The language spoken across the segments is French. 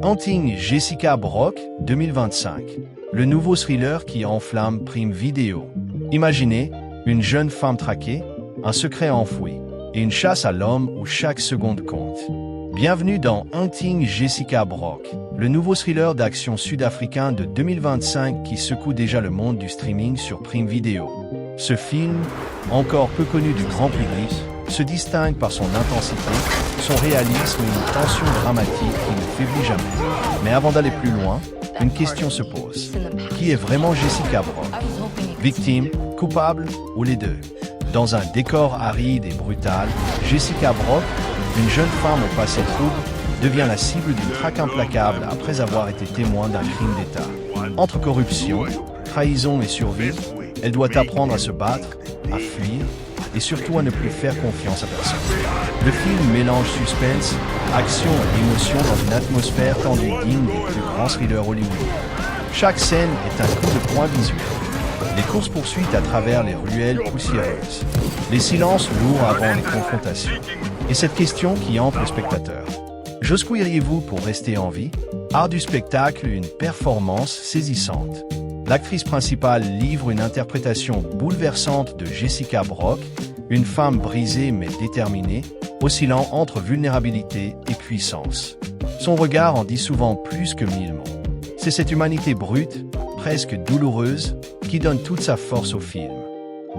Hunting Jessica Brock 2025. Le nouveau thriller qui enflamme Prime Video. Imaginez une jeune femme traquée, un secret enfoui, et une chasse à l'homme où chaque seconde compte. Bienvenue dans Hunting Jessica Brock, le nouveau thriller d'action sud-africain de 2025 qui secoue déjà le monde du streaming sur Prime Video. Ce film, encore peu connu du grand public, se distingue par son intensité, son réalisme et une tension dramatique qui ne faiblit jamais. Mais avant d'aller plus loin, une question se pose. Qui est vraiment Jessica Brock? Victime, coupable ou les deux? Dans un décor aride et brutal, Jessica Brock, une jeune femme au passé trouble, devient la cible d'une traque implacable après avoir été témoin d'un crime d'État. Entre corruption, trahison et survie, elle doit apprendre à se battre, à fuir, et surtout à ne plus faire confiance à personne. Le film mélange suspense, action et émotion dans une atmosphère tendue digne des plus grands thrillers hollywoodiens. Chaque scène est un coup de poing visuel. Les courses-poursuites à travers les ruelles poussiéreuses. Les silences lourds avant les confrontations. Et cette question qui hante le spectateur. Jusqu'où iriez-vous pour rester en vie? Art du spectacle, une performance saisissante. L'actrice principale livre une interprétation bouleversante de Jessica Brock, une femme brisée mais déterminée, oscillant entre vulnérabilité et puissance. Son regard en dit souvent plus que 1000 mots. C'est cette humanité brute, presque douloureuse, qui donne toute sa force au film.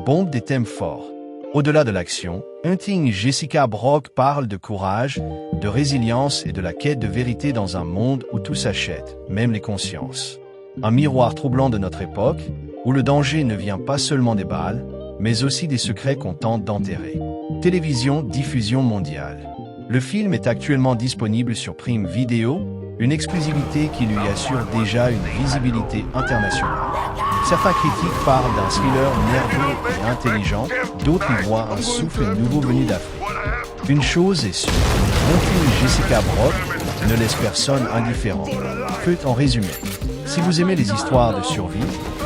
Bombe des thèmes forts. Au-delà de l'action, Hunting Jessica Brock parle de courage, de résilience et de la quête de vérité dans un monde où tout s'achète, même les consciences. Un miroir troublant de notre époque, où le danger ne vient pas seulement des balles, mais aussi des secrets qu'on tente d'enterrer. Télévision, diffusion mondiale. Le film est actuellement disponible sur Prime Video, une exclusivité qui lui assure déjà une visibilité internationale. Certains critiques parlent d'un thriller nerveux et intelligent, d'autres y voient un souffle nouveau venu d'Afrique. Une chose est sûre, Hunting Jessica Brock ne laisse personne indifférent. Peu en résumé. Si vous aimez les histoires de survie,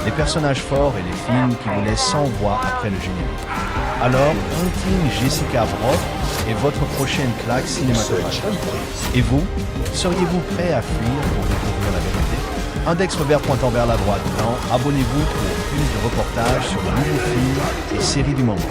les personnages forts et les films qui vous laissent sans voix après le générique, alors Hunting Jessica Brock est votre prochaine claque cinématographique. Et vous, seriez-vous prêt à fuir pour découvrir la vérité? Index revers pointant vers la droite. Abonnez-vous pour plus de reportages sur les nouveaux films et séries du moment.